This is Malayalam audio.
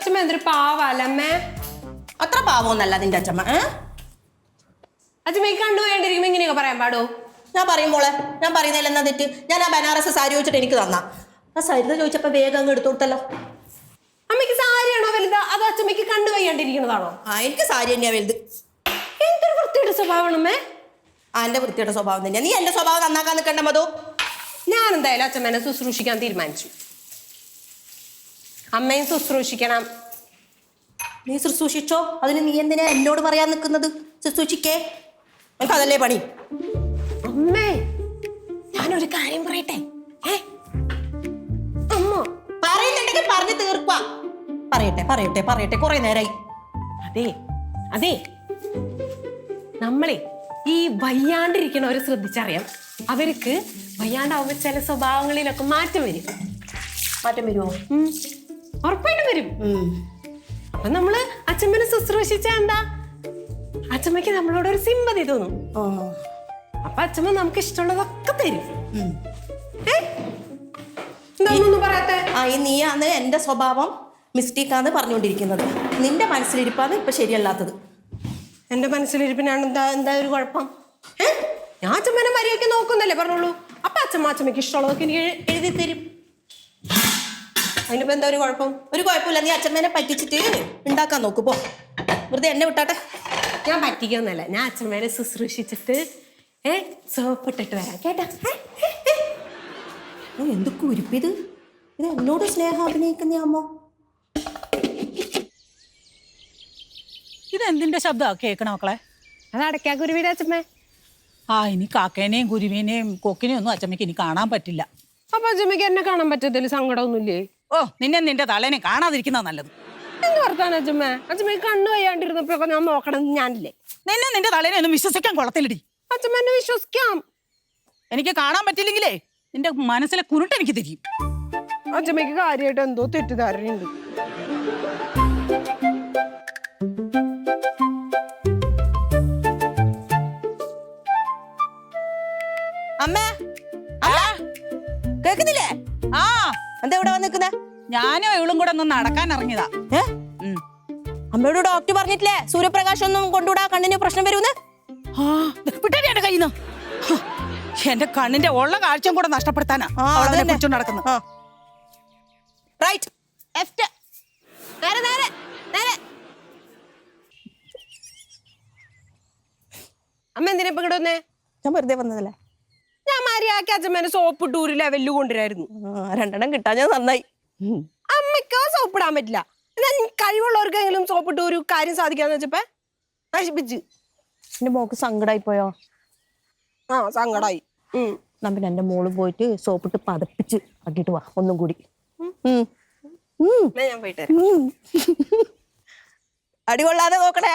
അച്ഛമ്മ എന്തൊരു പാവല്ലേ? അത്ര പാവമൊന്നല്ല നിന്റെ അച്ഛമ്മ. അച്ഛമ്മ കണ്ടുപോയാണ്ടിരിക്കുമ്പോ ഇങ്ങനെയൊക്കെ പറയാൻ പാടോ? ഞാൻ പറയും മോളെ, ഞാൻ പറയുന്നതിൽ എന്നാ തെറ്റ്? ഞാൻ ആ ബനാറസ് സാരി ചോദിച്ചിട്ട് എനിക്ക് തന്നാ. ആ സരിത ചോദിച്ചപ്പോ വേഗം അങ്ങ് എടുത്തു കൊടുത്തല്ലോ. അമ്മയ്ക്ക് സാരിയാണോ വലുത്, അതോ അച്ഛമ്മയ്ക്ക് കണ്ടുപോയാണ്ടിരിക്കുന്നതാണോ? എനിക്ക് സാരി തന്നെയാ വലുത്. എന്തൊരു വൃത്തിയുടെ സ്വഭാവമാണ് അമ്മേ. എന്റെ വൃത്തിയുടെ സ്വഭാവം തന്നെയാ. നീ എന്റെ സ്വഭാവം നന്നാക്കാൻ നിൽക്കണ്ട മധു. ഞാൻ എന്തായാലും അച്ഛമ്മേനെ ശുശ്രൂഷിക്കാൻ തീരുമാനിച്ചു. അമ്മയും ശുശ്രൂഷിക്കണം. നീ ശുശ്രൂഷിച്ചോ, അതിന് നീ എന്തിനാ എന്നോട് പറയാൻ നിൽക്കുന്നത്? ശുശ്രൂഷിക്കേ, എനിക്ക് അതല്ലേ പണി. അമ്മേ, ഞാനൊരു കാര്യം പറയട്ടെ. അമ്മ പറയുന്നുണ്ടെങ്കിൽ പറഞ്ഞു തീർപ്പാ. പറയട്ടെ പറയട്ടെ പറയട്ടെ, കുറെ നേരായി. അതെ അതെ, നമ്മളെ ഈ വയ്യാണ്ടിരിക്കണവരെ ശ്രദ്ധിച്ചറിയാം. അവർക്ക് വയ്യാണ്ടാവുമ്പോ ചില സ്വഭാവങ്ങളിലൊക്കെ മാറ്റം വരും. മാറ്റം വരുമോ? ഉറപ്പായിട്ടും വരും. അപ്പൊ നമ്മള് അച്ഛമ്മനെ ശുശ്രൂഷിച്ചാ എന്താ, അച്ഛമ്മയ്ക്ക് നമ്മളോട് ഒരു സിമ്പതി തോന്നും. അപ്പൊ അച്ഛമ്മ നമുക്ക് ഇഷ്ടമുള്ളതൊക്കെ തരും. എന്താണെന്നൊന്നും പറയാത്തെ? നീയാന്ന് എന്റെ സ്വഭാവം മിസ്റ്റേക്കാന്ന് പറഞ്ഞുകൊണ്ടിരിക്കുന്നത്. നിന്റെ മനസ്സിലിരിപ്പാണ് ഇപ്പൊ ശരിയല്ലാത്തത്. എന്റെ മനസ്സിലിരിപ്പിനാണ് എന്താ ഒരു കുഴപ്പം? ഞാൻ അച്ഛമ്മനെ മര്യാദയ്ക്ക് നോക്കുന്നല്ലേ പറഞ്ഞോളൂ. അപ്പൊ അച്ഛമ്മയ്ക്ക് ഇഷ്ടമുള്ളതൊക്കെ എനിക്ക് എഴുതി തരും. അതിനിപ്പോ എന്താ ഒരു കുഴപ്പം? ഒരു കുഴപ്പമില്ല. നീ അച്ഛമ്മേനെ പറ്റിച്ചിട്ട് ഉണ്ടാക്കാൻ നോക്കു. പോ, വെറുതെ എന്നെ വിട്ടാട്ടെ. ഞാൻ പറ്റിക്കൊന്നല്ല, ഞാൻ അച്ഛമ്മേനെ ശുശ്രൂഷിച്ചിട്ട് സോപ്പിട്ടിട്ട് വരാം കേട്ടാ. എന്തൊക്കെ ഉരുപ്പിത്? ഇത് എന്നോട് സ്നേഹം അഭിനയിക്കുന്ന അമ്മോ. ഇതെന്തിന്റെ ശബ്ദമാ കേൾക്കണ മക്കളെ? അത് അടയ്ക്കാ കുരുവിയുടെ അച്ഛമ്മേ. ഇനി കാക്കേനെയും കുരുവിനെയും കൊക്കിനെയും ഒന്നും അച്ഛമ്മയ്ക്ക് ഇനി കാണാൻ പറ്റില്ല. അപ്പൊ അച്ഛമ്മയ്ക്ക് എന്നെ കാണാൻ പറ്റത്തില്ല, സങ്കടമൊന്നുമില്ലേ? നിന്റെ തലേനെ കാണാതിരിക്കുന്ന നല്ലത്. എന്ത് വർത്താനം അച്ഛമ്മ? അച്ഛമ്മയ്ക്ക് കണ്ണു വയ്യാണ്ടിരുന്നപ്പോഴൊക്കെ ഞാൻ നോക്കണം ഞാനില്ലേ? നിന്റെ തലേനെ ഒന്നും വിശ്വസിക്കാൻ കൊള്ളത്തില്ലടി. അച്ഛമ്മ എന്നെ വിശ്വസിക്കാം. എനിക്ക് കാണാൻ പറ്റില്ലെങ്കിലേ നിന്റെ മനസ്സിലെ കുരുട്ട് എനിക്ക് തിരിയും. അച്ഛമ്മയ്ക്ക് കാര്യമായിട്ട് എന്തോ തെറ്റിദ്ധാരണയുണ്ട്. അമ്മേ, കേക്കുന്നില്ലേ? എന്താ ഇവിടെ വന്ന് നിൽക്കുന്നേ? ഞാനോ ഇവളും കൂടെ ഒന്ന് നടക്കാൻ ഇറങ്ങിയതാ. അമ്മയോട് ഡോക്ടർ പറഞ്ഞിട്ടില്ലേ സൂര്യപ്രകാശം ഒന്നും കൊണ്ടുവിടാ, കണ്ണിന് പ്രശ്നം വരുമെന്ന്? എന്റെ കയ്യിൽ നിന്ന് എന്റെ കണ്ണിന്റെ ഉള്ള കാഴ്ചയും കൂടെ നഷ്ടപ്പെടുത്താനാ നടക്കുന്നത്. അമ്മ എന്തിനാ ഇപ്പൊ ഇവിടെ വന്നേ? ഞാൻ വെറുതെ വന്നതല്ലേ. ഞാൻ മര്യാദക്ക് അച്ഛമ്മേനെ സോപ്പിട്ട് ഒരു ലെവലിൽ കൊണ്ടുവരായിരുന്നു. 2 എണ്ണം കിട്ടാൻ ഞാൻ നന്നായി. അമ്മയ്ക്കോ സോപ്പിടാൻ പറ്റില്ല, എന്നാൽ കഴിവുള്ളവർക്കെങ്കിലും സോപ്പിട്ട് ഒരു കാര്യം സാധിക്കാന്ന് വെച്ചപ്പോ നശിപ്പിച്ച്. എന്റെ മോക്ക് സങ്കടായി പോയോ? സങ്കടായി. പിന്നെ എന്റെ മോള് പോയിട്ട് സോപ്പിട്ട് പതപ്പിച്ച് ആക്കിട്ട് വാ ഒന്നും കൂടി. ഞാൻ പോയിട്ട് അടികൊള്ളാതെ നോക്കണേ.